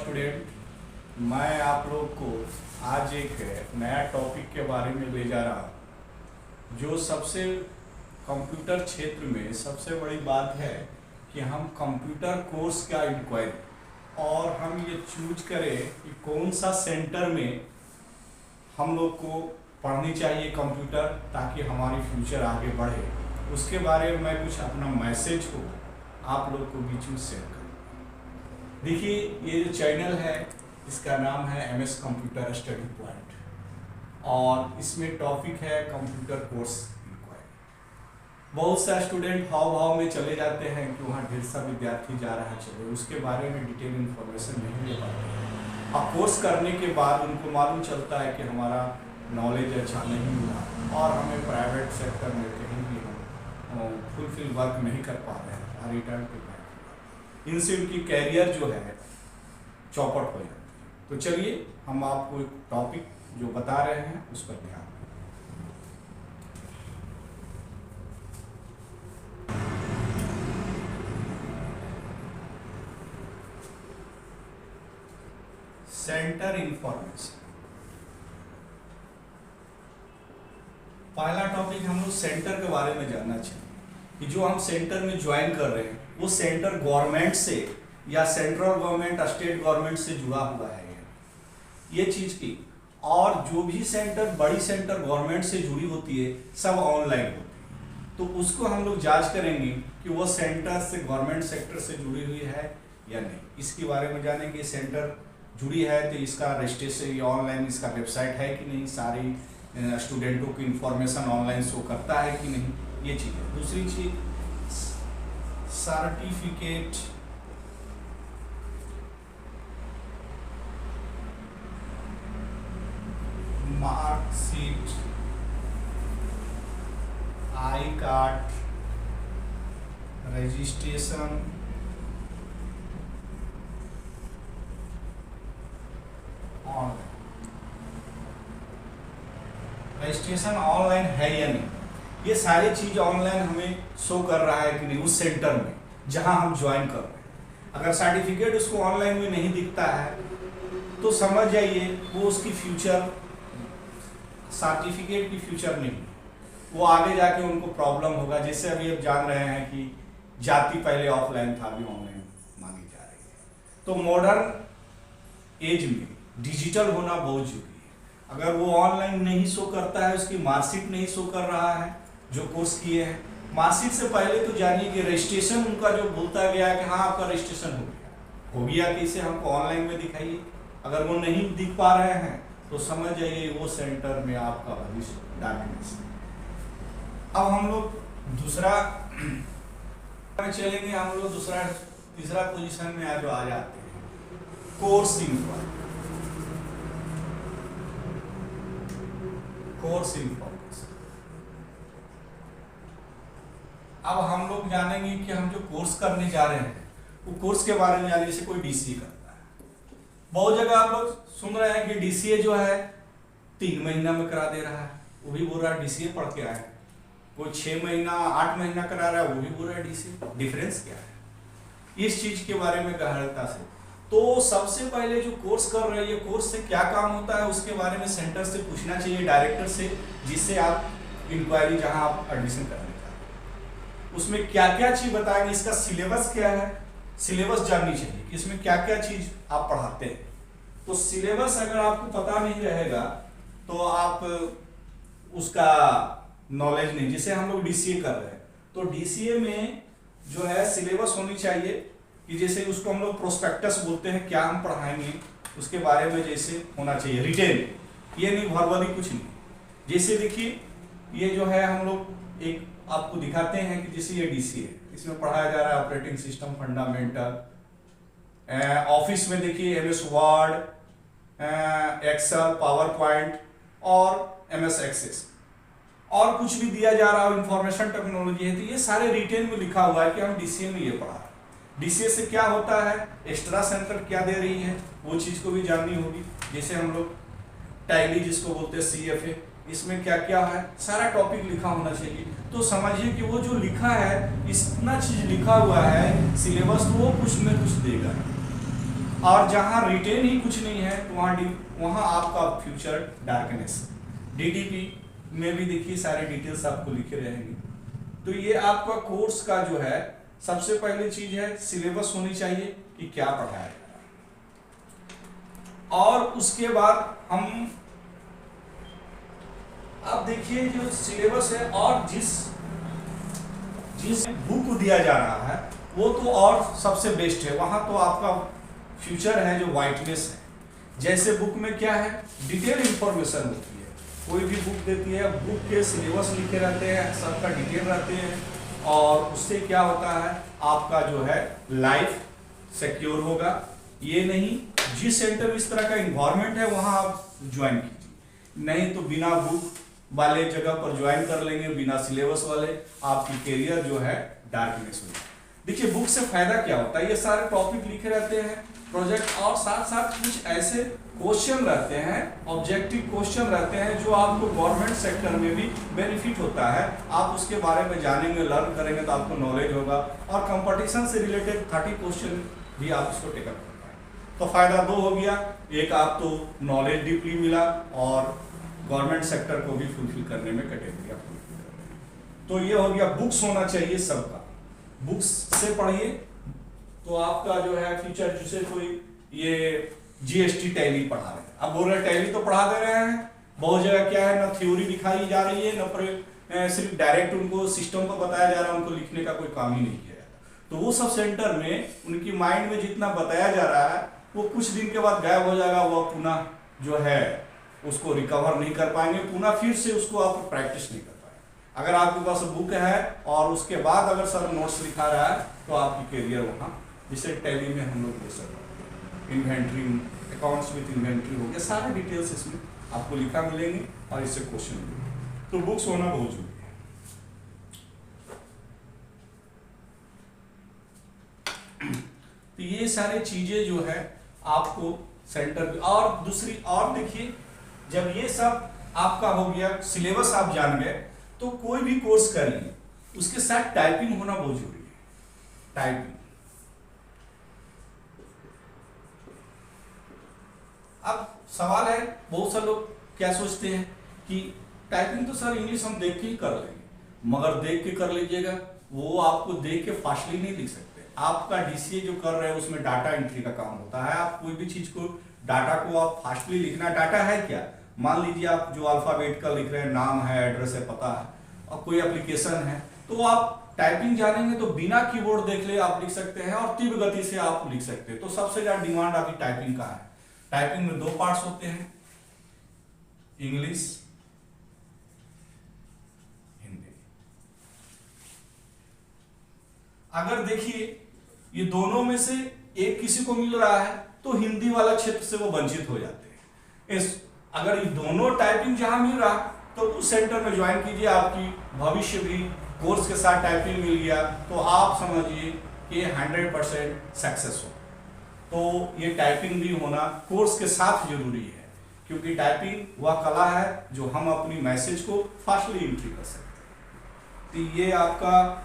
Student, मैं आप लोग को आज एक नया टॉपिक के बारे में ले जा रहा हूँ। जो सबसे कंप्यूटर क्षेत्र में सबसे बड़ी बात है कि हम कंप्यूटर कोर्स का इंक्वायरी और हम ये चूज करें कि कौन सा सेंटर में हम लोग को पढ़नी चाहिए कंप्यूटर, ताकि हमारी फ्यूचर आगे बढ़े। उसके बारे में मैं कुछ अपना मैसेज को आप लोग को बीच में शेयर करूँ। देखिए, ये जो चैनल है इसका नाम है MS कंप्यूटर स्टडी पॉइंट और इसमें टॉपिक है कंप्यूटर कोर्स इंक्वायरी। बहुत सा स्टूडेंट हाव भाव में चले जाते हैं कि वहाँ ढेर सा विद्यार्थी जा रहा है, चले उसके बारे में डिटेल इन्फॉर्मेशन नहीं ले पाते। अब कोर्स करने के बाद उनको मालूम चलता है कि हमारा नॉलेज अच्छा नहीं मिला और हमें प्राइवेट सेक्टर में कहीं भी हम फुलफिल वर्क नहीं कर पा रहे हैं, रिटर्न टू बैक। इनसे उनकी कैरियर जो है चौपट हो जाती है। तो चलिए हम आपको एक टॉपिक जो बता रहे हैं उस पर ध्यान दें। Centre information. पहला टॉपिक हम लोग सेंटर के बारे में जानना चाहिए कि जो हम सेंटर में ज्वाइन कर रहे हैं वो सेंटर गवर्नमेंट से या सेंट्रल गवर्नमेंट, स्टेट गवर्नमेंट से जुड़ा हुआ है ये चीज की। और जो भी सेंटर, बड़ी सेंटर गवर्नमेंट से जुड़ी होती है सब ऑनलाइन होती है, तो उसको हम लोग जांच करेंगे कि वो सेंटर से गवर्नमेंट सेक्टर से जुड़ी हुई है या नहीं। इसके बारे में जानेंगे, सेंटर जुड़ी है तो इसका रजिस्ट्रेशन ऑनलाइन, इसका वेबसाइट है कि नहीं, सारी स्टूडेंटों की इंफॉर्मेशन ऑनलाइन शो करता है कि नहीं, ये चीज़ है। दूसरी चीज certificate, marksheet, I card, registration, online. Registration online है या नहीं, ये सारी चीज ऑनलाइन हमें शो कर रहा है कि नहीं उस सेंटर में जहां हम ज्वाइन कर रहे हैं। अगर सर्टिफिकेट उसको ऑनलाइन में नहीं दिखता है तो समझ जाइए वो उसकी फ्यूचर, सर्टिफिकेट की फ्यूचर नहीं, वो आगे जाके उनको प्रॉब्लम होगा। जैसे अभी आप जान रहे हैं कि जाति पहले ऑफलाइन था, अभी ऑनलाइन मांगी जा रही है। तो मॉडर्न एज में डिजिटल होना बहुत जरूरी है। अगर वो ऑनलाइन नहीं शो करता है, उसकी मार्कशीट नहीं शो कर रहा है जो कोर्स किए हैं, मार्कशीट से पहले तो जानिए कि रजिस्ट्रेशन उनका जो बोलता गया कि हाँ आपका रजिस्ट्रेशन हो गया कि इसे हमको ऑनलाइन में दिखाइए। अगर वो नहीं दिख पा रहे हैं तो समझ जाइए वो सेंटर में आपका भविष्य डार्कनेस है। अब हम लोग दूसरा चलेंगे, हम लोग तीसरा पोजीशन में आज आ जाते हैं, कोर्स इंक्वायरी। Course information. अब हम लोग जानेंगे कि हम जो कोर्स करने जा रहे हैं वो कोर्स के बारे में जाने। जैसे कोई DCA करता है, बहुत जगह आप लोग सुन रहे हैं कि DCA जो है 3 महीना में करा दे रहा है, वो भी बोल रहा है DCA पढ़ के आए। कोई 6 महीना 8 महीना करा रहा है, वो भी बोल रहा है DCA। डिफरेंस क्या है इस चीज के बारे में गहनता से? तो सबसे पहले जो कोर्स कर रहे हैं, ये कोर्स से क्या काम होता है उसके बारे में सेंटर से पूछना चाहिए, डायरेक्टर से, जिससे आप इंक्वायरी जहां आप एडमिशन करने चाहते हैं उसमें क्या क्या चीज बताएंगे, इसका सिलेबस क्या है, सिलेबस जाननी चाहिए कि इसमें क्या क्या चीज आप पढ़ाते हैं। तो सिलेबस अगर आपको पता नहीं रहेगा तो आप उसका नॉलेज नहीं। जैसे हम लोग DCA कर रहे हैं तो DCA में जो है सिलेबस होनी चाहिए कि जैसे उसको हम लोग प्रोस्पेक्टस बोलते हैं, क्या हम पढ़ाएंगे उसके बारे में जैसे होना चाहिए, रिटेन, ये नहीं वर्बली कुछ नहीं। जैसे देखिए ये जो है हम लोग एक आपको दिखाते हैं कि जैसे ये DCA, इसमें पढ़ाया जा रहा है ऑपरेटिंग सिस्टम फंडामेंटल। ऑफिस में देखिए MS word, excel, power point और MS एक्सेस, और कुछ भी दिया जा रहा है इंफॉर्मेशन टेक्नोलॉजी है। तो ये सारे रिटेन में लिखा हुआ है कि हम DCA में ये पढ़ा। DCA से क्या होता है, एक्स्ट्रा सेंटर क्या दे रही है, वो चीज को भी जाननी होगी। जैसे हम लोग टैली जिसको बोलते हैं CFA, इसमें क्या क्या है सारा टॉपिक लिखा होना चाहिए। तो समझिए कि वो जो लिखा है, इतना चीज लिखा हुआ है सिलेबस, तो वो कुछ न कुछ देगा। और जहाँ रिटेन ही कुछ नहीं है तो वहाँ आपका फ्यूचर डार्कनेस। डीटीपी में भी देखिए सारे डिटेल्स आपको लिखे रहेंगे। तो ये आपका कोर्स का जो है सबसे पहली चीज है सिलेबस होनी चाहिए कि क्या पढ़ाया है, और उसके बाद हम आप देखिए जो सिलेबस है और जिस बुक दिया जा रहा है वो तो और सबसे बेस्ट है। वहां तो आपका फ्यूचर है जो वाइटनेस है। जैसे बुक में क्या है डिटेल इंफॉर्मेशन होती है, कोई भी बुक देती है, बुक के सिलेबस लिखे रहते हैं, सबका डिटेल रहते हैं, और उससे क्या होता है आपका जो है लाइफ सिक्योर होगा। ये नहीं जिस सेंटर में इस तरह का इन्वायरमेंट है वहां आप ज्वाइन कीजिए, नहीं तो बिना बुक वाले जगह पर ज्वाइन कर लेंगे, बिना सिलेबस वाले, आपकी करियर जो है डार्कनेस होगी। देखिए बुक से फायदा क्या होता है, ये सारे टॉपिक लिखे रहते हैं, प्रोजेक्ट, और साथ साथ कुछ ऐसे क्वेश्चन रहते हैं, ऑब्जेक्टिव क्वेश्चन रहते हैं जो आपको गवर्नमेंट सेक्टर में भी बेनिफिट होता है। आप उसके बारे में जानेंगे, लर्न करेंगे तो आपको नॉलेज होगा, और कंपटीशन से रिलेटेड 30 क्वेश्चन भी आप उसको टेकअप कर पाएंगे। तो फायदा दो हो गया, एक आप तो नॉलेज डीपली मिला और गवर्नमेंट सेक्टर को भी फुलफिल करने में कैटेगरी फुलफिल कर रहे हैं। तो ये हो गया बुक्स होना चाहिए सबका, बुक्स से पढ़िए तो आपका जो है फ्यूचर। जिसे कोई ये जीएसटी टैली पढ़ा रहे हैं, अब बोल रहे टैली तो पढ़ा दे रहे हैं, बहुत जगह क्या है ना थ्योरी दिखाई जा रही है, ना सिर्फ डायरेक्ट उनको सिस्टम को बताया जा रहा है, उनको लिखने का कोई काम ही नहीं किया जाता। तो वो सब सेंटर में उनकी माइंड में जितना बताया जा रहा है वो कुछ दिन के बाद गायब हो जाएगा, वो पुनः जो है उसको रिकवर नहीं कर पाएंगे, पुनः फिर से उसको आप प्रैक्टिस नहीं कर पाएंगे। अगर आपके पास बुक है और उसके बाद अगर सर नोट्स लिखा रहा है तो आपकी करियर वहाँ, जिसे टैली में हम लोग ले सकते हैं, इन्वेंट्री, अकाउंट्स विथ इन्वेंट्री हो गया, सारे डिटेल्स इसमें आपको लिखा मिलेंगे और इससे क्वेश्चन मिलेंगे। तो बुक्स होना बहुत जरूरी है। तो ये सारी चीजें जो है आपको सेंटर, और दूसरी और देखिए जब ये सब आपका हो गया, सिलेबस आप जान गए, तो कोई भी कोर्स करिए उसके साथ टाइपिंग होना बहुत जरूरी है। टाइपिंग, अब सवाल है बहुत सारे लोग क्या सोचते हैं कि टाइपिंग तो सर इंग्लिश हम देख के ही कर लेंगे, मगर देख के कर लीजिएगा, वो आपको देख के फास्टली नहीं लिख सकते। आपका डीसीए जो कर रहे हैं उसमें डाटा एंट्री का काम होता है, आप कोई भी चीज को, डाटा को आप फास्टली लिखना, डाटा है क्या, मान लीजिए आप जो अल्फाबेट का लिख रहे हैं, नाम है, एड्रेस है, पता है, और कोई एप्लीकेशन है, तो आप टाइपिंग जानेंगे तो बिना कीबोर्ड देख ले आप लिख सकते हैं और तीव्र गति से आप लिख सकते हैं। तो सबसे ज्यादा डिमांड आपकी टाइपिंग का है। टाइपिंग में 2 पार्ट्स होते हैं, इंग्लिश, हिंदी। अगर देखिए ये दोनों में से एक किसी को मिल रहा है तो हिंदी वाला क्षेत्र से वो वंचित हो जाते हैं। अगर ये दोनों टाइपिंग जहां मिल रहा तो उस सेंटर में ज्वाइन कीजिए, आपकी भविष्य भी कोर्स के साथ टाइपिंग मिल गया तो आप समझिए कि 100% सक्सेस हो। तो ये टाइपिंग भी होना कोर्स के साथ जरूरी है, क्योंकि टाइपिंग वह कला है जो हम अपनी मैसेज को फास्टली एंट्री कर सकते हैं। तो ये आपका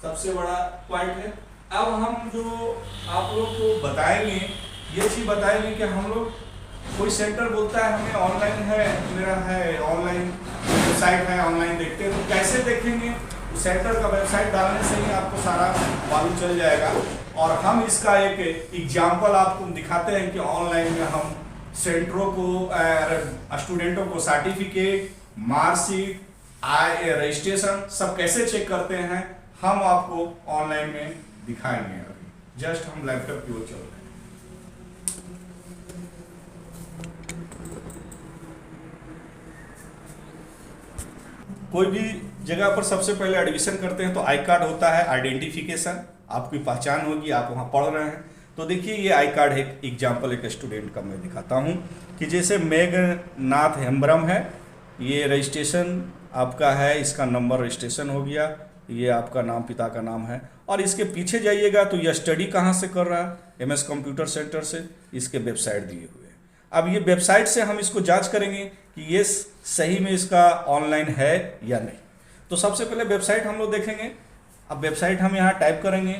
सबसे बड़ा पॉइंट है। अब हम जो आप लोग को बताएंगे, ये चीज बताएंगे कि हम लोग, कोई सेंटर बोलता है हमें ऑनलाइन है, मेरा है ऑनलाइन वेबसाइट है, ऑनलाइन देखते हैं, तो कैसे देखेंगे? सेंटर का वेबसाइट डालने से ही आपको सारा मालूम चल जाएगा। और हम इसका एक एग्जाम्पल आपको दिखाते हैं कि ऑनलाइन में हम सेंटरों को, स्टूडेंटों को सर्टिफिकेट, मार्कशीट, रजिस्ट्रेशन सब कैसे चेक करते हैं, हम आपको ऑनलाइन में दिखाएंगे। अभी जस्ट हम लैपटॉप की ओर चल रहे हैं। कोई भी जगह पर सबसे पहले एडमिशन करते हैं तो आई कार्ड होता है, आइडेंटिफिकेशन, आपकी पहचान होगी, आप वहाँ पढ़ रहे हैं। तो देखिए ये आई कार्ड है, एग्जाम्पल एक स्टूडेंट का मैं दिखाता हूँ कि जैसे मेघनाथ हेम्ब्रम है, ये रजिस्ट्रेशन आपका है, इसका नंबर रजिस्ट्रेशन हो गया, ये आपका नाम, पिता का नाम है। और इसके पीछे जाइएगा तो यह स्टडी कहाँ से कर रहा है, MS कंप्यूटर सेंटर से, इसके वेबसाइट दिए हुए हैं। अब ये वेबसाइट से हम इसको जांच करेंगे कि ये सही में इसका ऑनलाइन है या नहीं। तो सबसे पहले वेबसाइट हम लोग देखेंगे। अब वेबसाइट हम यहाँ टाइप करेंगे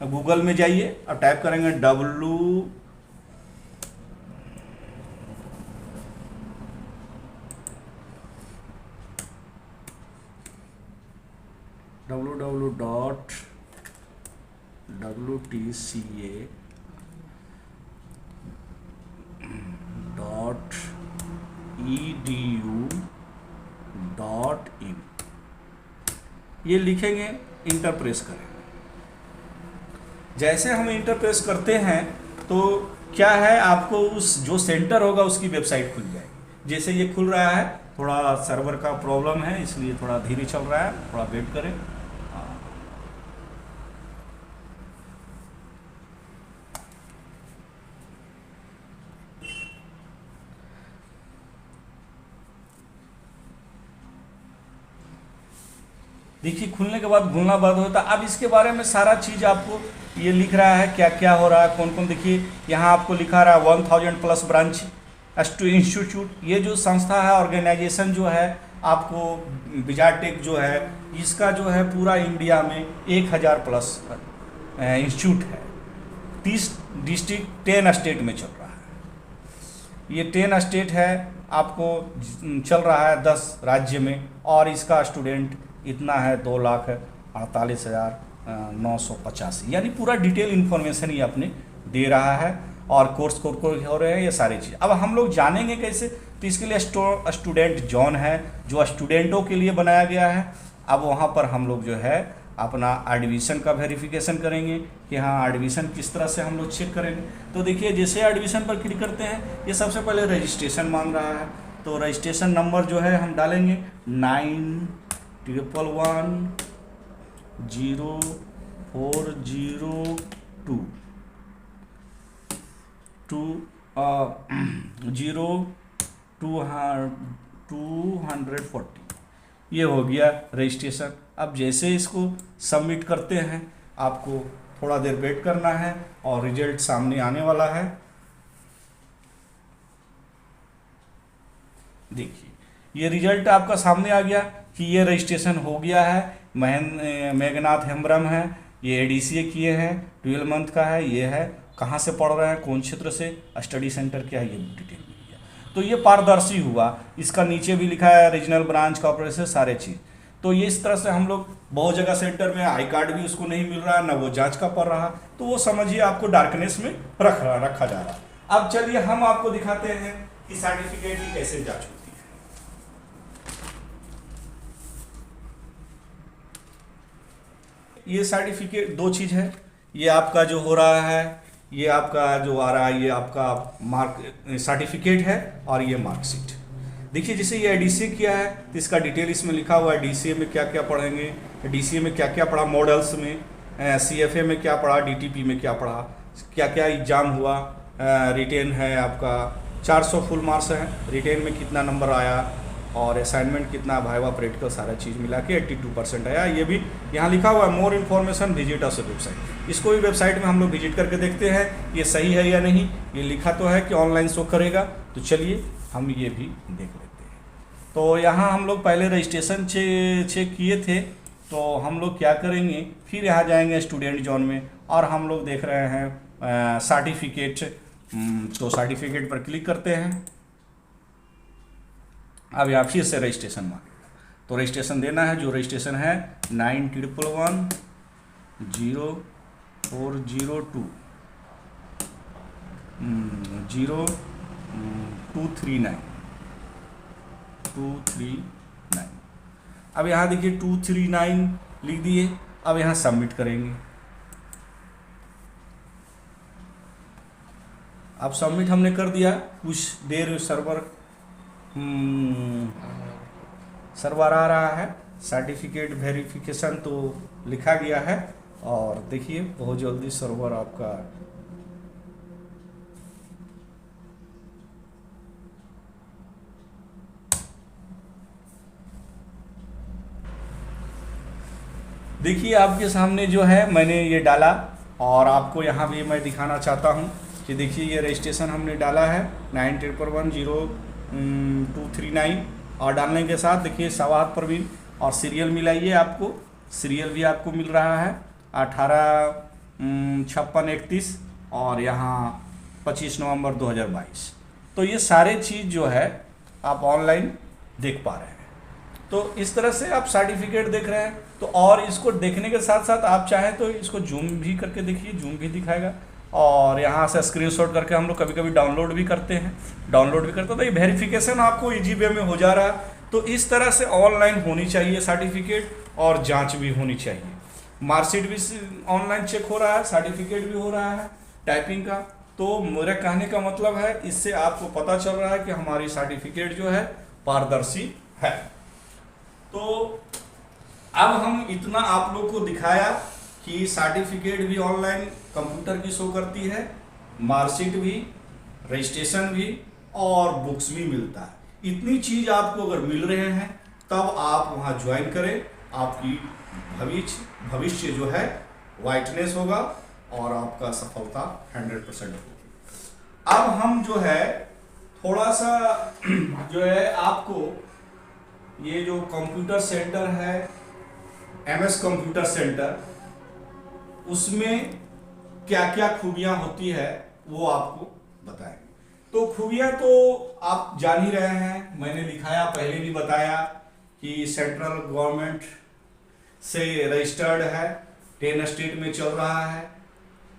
गूगल में जाइए, अब टाइप करेंगे www.wtca.edu.in ये लिखेंगे, इंटर प्रेस करेंगे। जैसे हम इंटर प्रेस करते हैं तो क्या है, आपको उस जो सेंटर होगा उसकी वेबसाइट खुल जाएगी। जैसे ये खुल रहा है, थोड़ा सर्वर का प्रॉब्लम है इसलिए थोड़ा धीरे चल रहा है, थोड़ा वेट करें। देखिए खुलने के बाद घूमना बंद होता है। अब इसके बारे में सारा चीज़ आपको ये लिख रहा है, क्या क्या हो रहा है, कौन कौन। देखिए यहाँ आपको लिखा रहा है 1000+ ब्रांच इंस्टीट्यूट। ये जो संस्था है, ऑर्गेनाइजेशन जो है आपको विजाटेक जो है, इसका जो है पूरा इंडिया में 1000+ इंस्टीट्यूट है। 30 डिस्ट्रिक्ट 10 स्टेट में चल रहा है। ये 10 स्टेट है, आपको चल रहा है 10 राज्य में, और इसका स्टूडेंट इतना है 2,48,985। यानी पूरा डिटेल इन्फॉर्मेशन ये अपने दे रहा है, और कोर्स को हो रहे हैं ये सारी चीज़। अब हम लोग जानेंगे कैसे, तो इसके लिए स्टूडेंट जोन है जो स्टूडेंटों के लिए बनाया गया है। अब वहाँ पर हम लोग जो है अपना एडमिशन का वेरिफिकेशन करेंगे कि हाँ एडमिशन किस तरह से हम लोग चेक करेंगे। तो देखिए जैसे एडमिशन पर क्लिक करते हैं, ये सबसे पहले रजिस्ट्रेशन मांग रहा है। तो रजिस्ट्रेशन नंबर जो है हम डालेंगे 91400240 ये हो गया रजिस्ट्रेशन। अब जैसे इसको सबमिट करते हैं, आपको थोड़ा देर वेट करना है और रिजल्ट सामने आने वाला है। देखिए ये रिजल्ट आपका सामने आ गया कि ये रजिस्ट्रेशन हो गया है। मेघनाथ हेम्ब्रम है, ये एडीसीए किए हैं, 12 मंथ का है, ये है कहाँ से पढ़ रहे हैं, कौन क्षेत्र से, स्टडी सेंटर क्या है, ये डिटेल मिल गया। तो ये पारदर्शी हुआ। इसका नीचे भी लिखा है रीजनल ब्रांच कॉर्पोरेशन, सारे चीज़। तो ये इस तरह से हम लोग बहुत जगह सेंटर में आई कार्ड भी उसको नहीं मिल रहा, ना वो जांच का पड़ रहा, तो वो समझिए आपको डार्कनेस में रखा जा रहा। अब चलिए हम आपको दिखाते हैं कि सर्टिफिकेट की कैसे जांच होती है। ये सर्टिफिकेट दो चीज़ है, ये आपका जो हो रहा है, ये आपका जो आ रहा है, ये आपका मार्क सर्टिफिकेट है, और ये मार्कशीट। देखिए जैसे ये डीसीए किया है तो इसका डिटेल इसमें लिखा हुआ है। डीसीए में क्या क्या पढ़ेंगे, डीसीए में क्या क्या पढ़ा, मॉडल्स में, सीएफए में क्या पढ़ा, डीटीपी में क्या पढ़ा, क्या क्या एग्जाम हुआ, रिटेन है आपका 400 फुल मार्क्स है, रिटेन में कितना नंबर आया, और असाइनमेंट कितना, भाइवा प्रैक्टिकल सारा चीज़ मिला के 82% आया। ये भी यहाँ लिखा हुआ है, more information visit us website. इसको भी वेबसाइट में हम लोग विजिट करके देखते हैं ये सही है या नहीं। ये लिखा तो है कि ऑनलाइन शो करेगा, तो चलिए हम ये भी देख लेते हैं। तो यहाँ हम लोग पहले रजिस्ट्रेशन चेक किए थे, तो हम लोग क्या करेंगे, फिर यहाँ जाएंगे स्टूडेंट जोन में, और हम लोग देख रहे हैं सर्टिफिकेट। तो सर्टिफिकेट पर क्लिक करते हैं। अब यहाँ फिर से रजिस्ट्रेशन मांगेगा, तो रजिस्ट्रेशन देना है। जो रजिस्ट्रेशन है 91400239। अब यहाँ देखिए 239 लिख दिए। अब यहाँ सबमिट करेंगे। अब सबमिट हमने कर दिया, कुछ देर सर्वर आ रहा है। सर्टिफिकेट वेरिफिकेशन तो लिखा गया है, और देखिए बहुत जल्दी सर्वर आपका देखिए आपके सामने जो है मैंने ये डाला, और आपको यहाँ भी मैं दिखाना चाहता हूँ कि देखिए ये रजिस्ट्रेशन हमने डाला है 91400239, और डालने के साथ देखिए सवाद प्रवीण, और सीरियल मिलाइए, आपको सीरियल भी आपको मिल रहा है 18 5631 और यहाँ 25 नवंबर 2022। तो ये सारे चीज़ जो है आप ऑनलाइन देख पा रहे हैं। तो इस तरह से आप सर्टिफिकेट देख रहे हैं। तो और इसको देखने के साथ साथ आप चाहें तो इसको जूम भी करके देखिए, जूम भी दिखाएगा, और यहाँ से स्क्रीनशॉट करके हम लोग कभी कभी डाउनलोड भी करते हैं, तो ये वेरिफिकेशन आपको ईजी वे में हो जा रहा है। तो इस तरह से ऑनलाइन होनी चाहिए सर्टिफिकेट, और जांच भी होनी चाहिए। मार्कशीट भी ऑनलाइन चेक हो रहा है, सर्टिफिकेट भी हो रहा है टाइपिंग का। तो मेरा कहने का मतलब है, इससे आपको पता चल रहा है कि हमारी सर्टिफिकेट जो है पारदर्शी है। तो अब हम इतना आप लोग को दिखाया कि सर्टिफिकेट भी ऑनलाइन कंप्यूटर की शो करती है, मार्कशीट भी, रजिस्ट्रेशन भी, और बुक्स भी मिलता है। इतनी चीज आपको अगर मिल रहे हैं तब आप वहां ज्वाइन करें, आपकी भविष्य जो है वाइटनेस होगा और आपका सफलता 100% होगी। अब हम जो है थोड़ा सा जो है आपको ये जो कंप्यूटर सेंटर है, MS कंप्यूटर सेंटर, उसमें क्या क्या खूबियां होती है वो आपको बताएंगे। तो खूबियां तो आप जान ही रहे हैं, मैंने दिखाया, पहले भी बताया कि सेंट्रल गवर्नमेंट से रजिस्टर्ड है, 10 स्टेट में चल रहा है,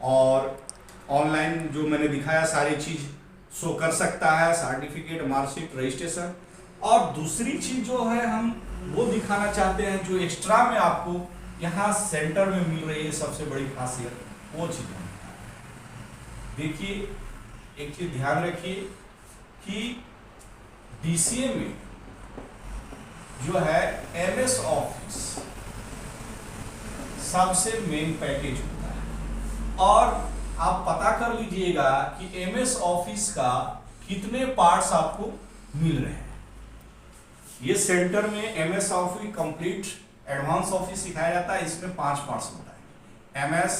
और ऑनलाइन जो मैंने दिखाया सारी चीज शो कर सकता है, सर्टिफिकेट, मार्कशीट, रजिस्ट्रेशन। और दूसरी चीज जो है हम वो दिखाना चाहते हैं जो एक्स्ट्रा में आपको यहाँ सेंटर में मिल रही है, सबसे बड़ी खासियत वो चीज है। देखिए, एक चीज ध्यान रखिए कि DCA में जो है MS ऑफिस सबसे मेन पैकेज होता है, और आप पता कर लीजिएगा कि MS ऑफिस का कितने पार्ट्स आपको मिल रहे हैं। ये सेंटर में MS office complete advance office सिखाया जाता है, इसमें 5 पार्ट्स होता है: MS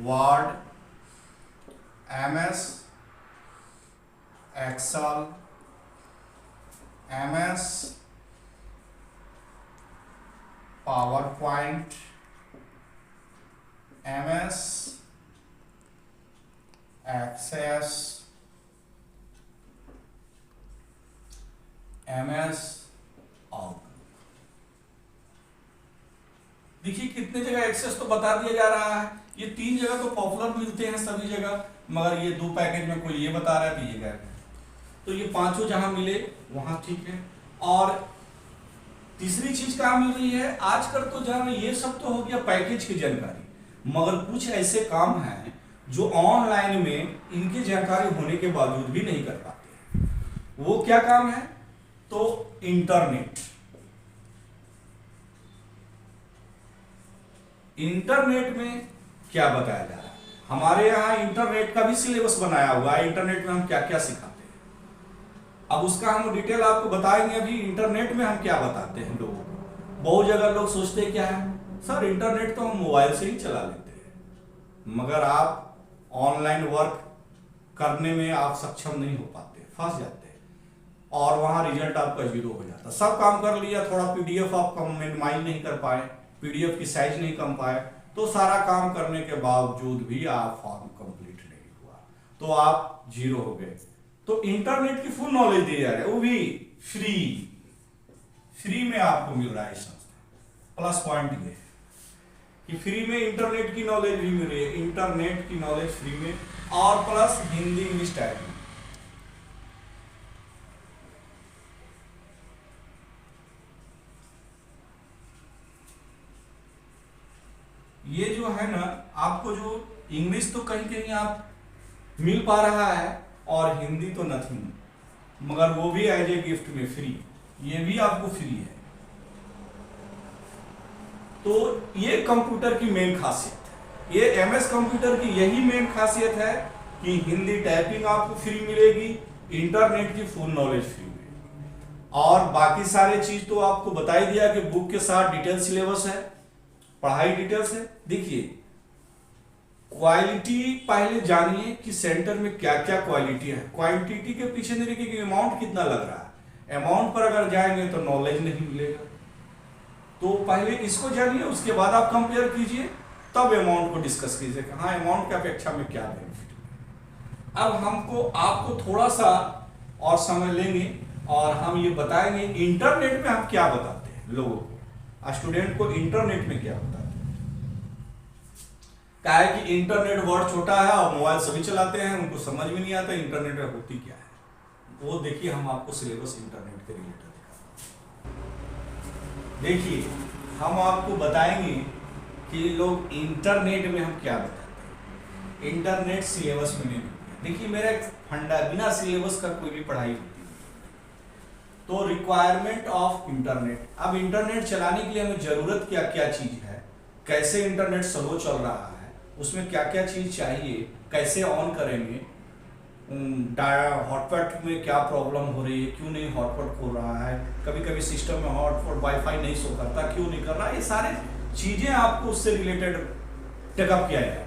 word, MS excel, MS power point, MS access, MS Outlook. देखिए कितने जगह एक्सेस तो बता दिया जा रहा है, ये 3 जगह तो पॉपुलर मिलते हैं सभी जगह, मगर ये 2 पैकेज में कोई ये बता रहा है तो ये गैप है। तो ये 5 जहां मिले वहां ठीक है। और तीसरी चीज क्या मिल रही है आजकल, तो जान ये सब तो हो गया पैकेज की जानकारी, मगर कुछ ऐसे काम हैं जो ऑनलाइन में इनकी जानकारी होने के बावजूद भी नहीं कर पाते। वो क्या काम है? तो इंटरनेट में क्या बताया जा रहा है, हमारे यहाँ इंटरनेट का भी सिलेबस बनाया हुआ है, इंटरनेट में हम क्या क्या सिखाते हैं। अब उसका हम डिटेल आपको बताएंगे। अभी इंटरनेट में हम क्या बताते हैं लोगों को। बहुत जगह लोग सोचते क्या है, सर इंटरनेट तो हम मोबाइल से ही चला लेते हैं, मगर आप ऑनलाइन वर्क करने में आप सक्षम नहीं हो पाते, फंस जाते हैं, और वहां रिजल्ट आपका 0 हो जाता। सब काम कर लिया, थोड़ा PDF आप मिनिमाइज नहीं कर पाए, PDF की साइज नहीं कम पाए, तो सारा काम करने के बावजूद भी आप फॉर्म कंप्लीट नहीं हुआ, तो आप 0 हो गए। तो इंटरनेट की फुल नॉलेज दी जा रही है, वो भी फ्री में आपको मिल रहा है। इस प्लस पॉइंट ये कि फ्री में इंटरनेट की नॉलेज भी मिल रही है, इंटरनेट की नॉलेज फ्री में, और प्लस हिंदी इंग्लिश टाइपिंग। ये जो है ना, आपको जो इंग्लिश तो कहीं कहीं आप मिल पा रहा है, और हिंदी तो नथिंग, मगर वो भी एज ए गिफ्ट में फ्री, ये भी आपको फ्री है। तो ये कंप्यूटर की मेन खासियत है, ये MS कंप्यूटर की यही मेन खासियत है कि हिंदी टाइपिंग आपको फ्री मिलेगी, इंटरनेट की फुल नॉलेज फ्री मिलेगी, और बाकी सारे चीज तो आपको बता ही दिया कि बुक के साथ डिटेल सिलेबस है, पढ़ाई डिटेल्स है। देखिए क्वालिटी पहले जानिए कि सेंटर में क्या क्या क्वालिटी है। क्वांटिटी के पीछे नहीं देखिए कि अमाउंट कितना लग रहा है, अमाउंट पर अगर जाएंगे तो नॉलेज नहीं मिलेगा। तो पहले इसको जानिए, उसके बाद आप कंपेयर कीजिए तब अमाउंट को डिस्कस कीजिए कि हाँ अमाउंट की अपेक्षा में क्या बेनिफिट। अब हमको आपको थोड़ा सा और समय लेंगे और हम ये बताएंगे इंटरनेट में हम क्या बताते हैं लोगों को, स्टूडेंट को इंटरनेट में क्या बताते हैं। क्या है कि इंटरनेट वर्ड छोटा है और मोबाइल सभी चलाते हैं, उनको समझ में नहीं आता इंटरनेट में होती क्या है। वो देखिए हम आपको सिलेबस इंटरनेट के रिलेटेड देखिए, हम आपको बताएंगे कि लोग इंटरनेट में हम क्या बताते हैं। इंटरनेट सिलेबस में नहीं, देखिए मेरा एक फंडा, बिना सिलेबस का कोई भी पढ़ाई होती है। तो रिक्वायरमेंट ऑफ इंटरनेट, अब इंटरनेट चलाने के लिए हमें जरूरत क्या क्या चीज है, कैसे इंटरनेट स्लो चल रहा है, उसमें क्या क्या चीज चाहिए, कैसे ऑन करेंगे, हॉटस्पॉट में क्या प्रॉब्लम हो रही है, क्यों नहीं हॉटस्पॉट हो रहा है, कभी कभी सिस्टम में हॉटस्पॉट वाईफाई नहीं शो करता, क्यों नहीं कर रहा, ये सारे चीजें आपको उससे रिलेटेड टेकअप किया जाएगा।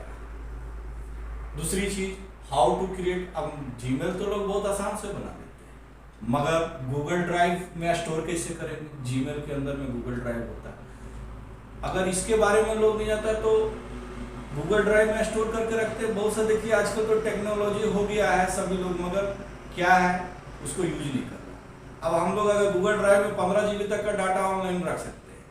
दूसरी चीज हाउ टू क्रिएट, अब जीमेल तो लोग बहुत आसान से बना देते हैं, मगर गूगल ड्राइव में स्टोर कैसे करेंगे, जीमेल के अंदर में गूगल ड्राइव होता है, अगर इसके बारे में लोग नहीं आता तो गूगल ड्राइव में स्टोर करके रखते हैं बहुत सा। देखिए आजकल तो टेक्नोलॉजी हो गया है सभी लोग, मगर क्या है उसको यूज नहीं कर रहा। अब हम लोग अगर गूगल ड्राइव में 15 GB तक का डाटा ऑनलाइन रख सकते हैं,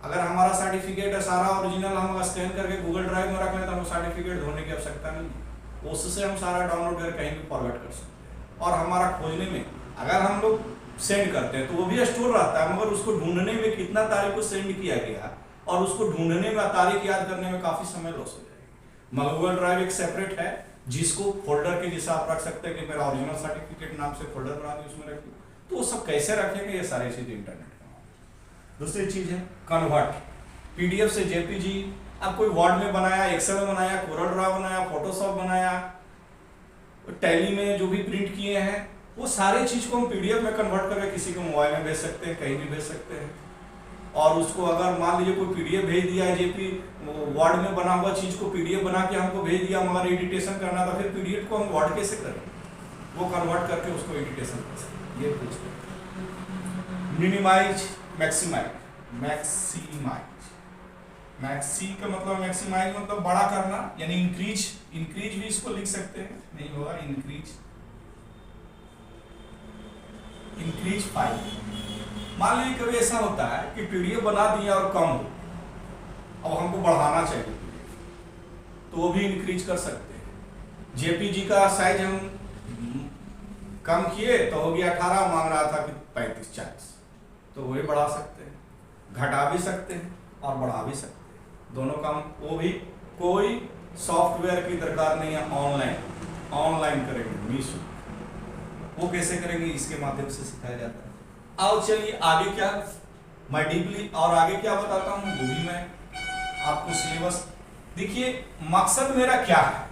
अगर हमारा सर्टिफिकेट है सारा ओरिजिनल हम स्कैन करके गूगल ड्राइव में रख लें तो हमें सर्टिफिकेट धोने की आवश्यकता नहीं है, उससे हम सारा डाउनलोड करके कहीं भी फॉरवर्ड कर सकते हैं। और हमारा खोजने में अगर हम लोग सेंड करते हैं तो वो भी स्टोर रहता है, मगर उसको ढूंढने में कितना तारीख को सेंड किया गया और उसको ढूंढने में तारीख याद करने में काफी समय लॉस हो जाएगा। मगर गूगल ड्राइव एक सेपरेट है जिसको फोल्डर के जैसा आप रख सकते हैं कि मेरा ओरिजिनल सर्टिफिकेट नाम से फोल्डर बना दी उसमें रखिए, तो वो सब कैसे रखेंगे, ये सारी चीजें इंटरनेट का। दूसरी चीज है कन्वर्ट, पीडीएफ से जेपीजी, अब कोई वर्ड में बनाया, एक्सेल में बनाया, कोरल ड्रा बनाया, फोटोशॉप बनाया, टैली में जो भी प्रिंट किए हैं वो सारे चीज को हम पीडीएफ में कन्वर्ट करके किसी को मोबाइल में भेज सकते हैं, कहीं भी भेज सकते हैं। और उसको अगर मान लीजिए कोई पीडीएफ भेज दिया है, जेपी वर्ड में बना हुआ चीज को पीडीएफ बना के हमको भेज दिया, हमारा एडिटेशन करना था, फिर पीडीएफ को हम वर्ड कैसे करें, वो कन्वर्ट करके उसको एडिटेशन कर सकते, ये पूछते। मिनिमाइज, मैक्सिमाइज, मैक्सी का मतलब मैक्सिमाइज मतलब बड़ा करना, यानी इंक्रीज, इंक्रीज भी इसको लिख सकते हैं, नहीं होगा इंक्रीज, इंक्रीज फाइल। मान लीजिए कभी ऐसा होता है कि पीडीएफ बना दिया और कम हो, अब हमको बढ़ाना चाहिए तो वो भी इंक्रीज कर सकते हैं। जेपीजी का साइज हम कम किए तो हो गया 18, मांग रहा था कि 35-40, तो वो भी बढ़ा सकते हैं, घटा भी सकते हैं और बढ़ा भी सकते हैं, दोनों काम। वो भी कोई सॉफ्टवेयर की दरकार नहीं है, ऑनलाइन करेंगे मीशो, वो कैसे करेंगे इसके माध्यम से सिखाया जाता है। आओ चलिए आगे क्या मैं डीपली और आगे क्या बताता हूँ वो भी मैं आपको सिलेबस। देखिए मकसद मेरा क्या है,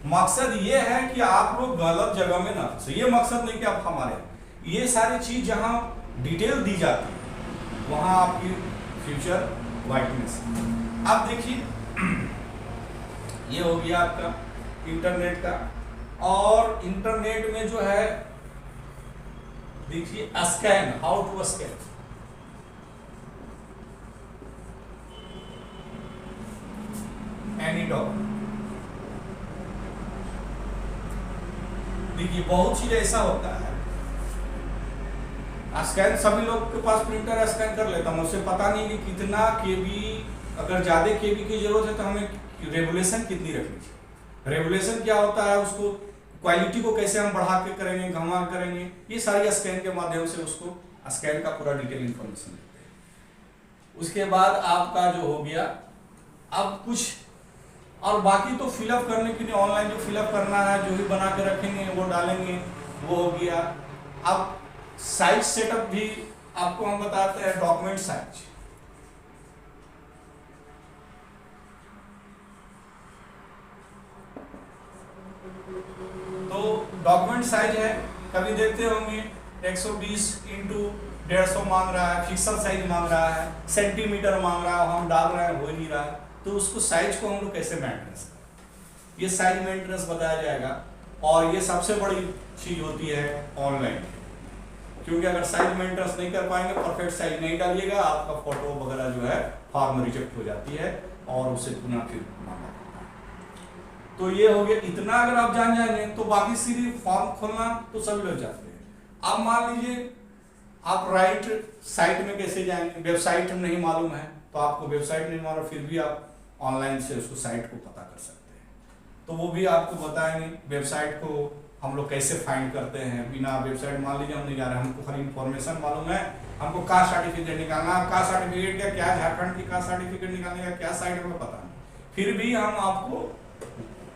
मकसद ये है कि आप लोग गलत जगह में ना फंसे, ये मकसद नहीं कि आप हमारे, ये सारी चीज जहां डिटेल दी जाती है वहां आपकी फ्यूचर ब्राइटनेस। अब देखिए ये हो गया आपका इंटरनेट का, और इंटरनेट में जो है देखिए scan, how to scan. Any document, देखिए बहुत चीज ऐसा होता है, स्कैन सभी लोग के पास प्रिंटर स्कैन कर लेता हूं, उसे पता नहीं कि कितना केबी, अगर ज्यादा केबी की जरूरत है तो हमें रेगुलेशन कितनी रखनी चाहिए, रेगुलेशन क्या होता है, उसको क्वालिटी को कैसे हम बढ़ा के करेंगे, घमा करेंगे, ये सारी स्कैन के माध्यम से उसको स्कैन का पूरा डिटेल इंफॉर्मेशन देते हैं। उसके बाद आपका जो हो गया, अब कुछ और बाकी तो फिलअप करने के लिए ऑनलाइन जो फिलअप करना है, जो भी बना के रखेंगे वो डालेंगे, वो हो गया। अब साइज सेटअप भी आपको हम बताते हैं, डॉक्यूमेंट साइज। तो डॉक्यूमेंट साइज है, कभी देखते होंगे 120 × 150 मांग रहा है, पिक्सल साइज मांग रहा है, सेंटीमीटर मांग रहा है, हम डाल रहे हैं हो ही नहीं रहा है, तो उसको साइज को हम लोग कैसे मेंटेनेंस करें, ये साइज मेंटेनेंस बताया जाएगा। और ये सबसे बड़ी चीज होती है ऑनलाइन, क्योंकि अगर साइज मेंटेनेंस नहीं कर पाएंगे, परफेक्ट साइज नहीं डालिएगा, आपका फोटो वगैरह जो है फॉर्म रिजेक्ट हो जाती है, और उसे पुनः फिर मांगा करना है। तो ये हो गया, इतना अगर आप जान जाएंगे तो बाकी सीधी फॉर्म खोलना तो सभी लोग जानते हैं। अब मान लीजिए आप राइट साइट में कैसे जाएंगे, वेबसाइट नहीं मालूम है तो आपको वेबसाइट नहीं मालूम, फिर भी आप ऑनलाइन से उसको साइट को पता कर सकते हैं, तो वो भी आपको बताएंगे वेबसाइट को हम लोग कैसे फाइंड करते हैं। बिना वेबसाइट मान लीजिए हम नहीं जा रहे हैं, हमको खाली इन्फॉर्मेशन मालूम है, हमको कास्ट सर्टिफिकेट निकालना, कास्ट सर्टिफिकेट का क्या, झारखंड की कास्ट सर्टिफिकेट निकालने का क्या साइट हमें पता नहीं, फिर भी हम आपको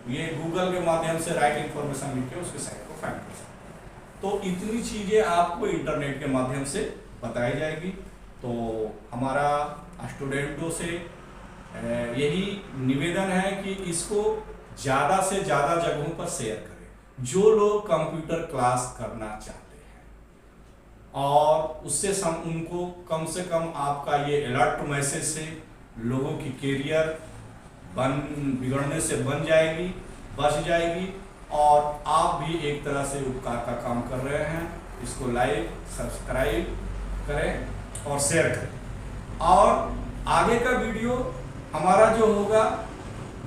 ये गूगल के माध्यम से राइट इन्फॉर्मेशन लिख के उसके साइट को फाइंड कर सकते हैं। तो इतनी चीजें आपको इंटरनेट के माध्यम से बताई जाएगी। तो हमारा स्टूडेंटों से यही निवेदन है कि इसको ज़्यादा से ज़्यादा जगहों पर शेयर करें जो लोग कंप्यूटर क्लास करना चाहते हैं, और उससे उनको कम से कम आपका ये अलर्ट मैसेज से लोगों की कैरियर बिगड़ने से बच जाएगी, और आप भी एक तरह से उपकार का काम कर रहे हैं। इसको लाइक सब्सक्राइब करें और शेयर करें। और आगे का वीडियो हमारा जो होगा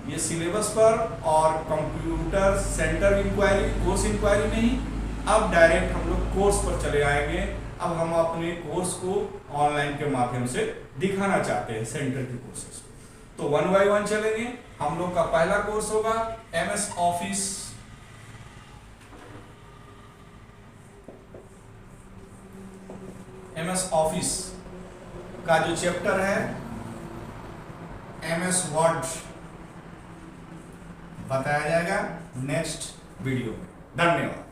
ये सिलेबस पर और computer centre enquiry, course enquiry नहीं, अब डायरेक्ट हम लोग कोर्स पर चले आएंगे। अब हम अपने कोर्स को ऑनलाइन के माध्यम से दिखाना चाहते हैं सेंटर के कोर्सेस को, तो 1 by 1 चलेंगे। हम लोग का पहला कोर्स होगा MS ऑफिस का जो चैप्टर है MS वर्ड बताया जाएगा नेक्स्ट वीडियो में। धन्यवाद।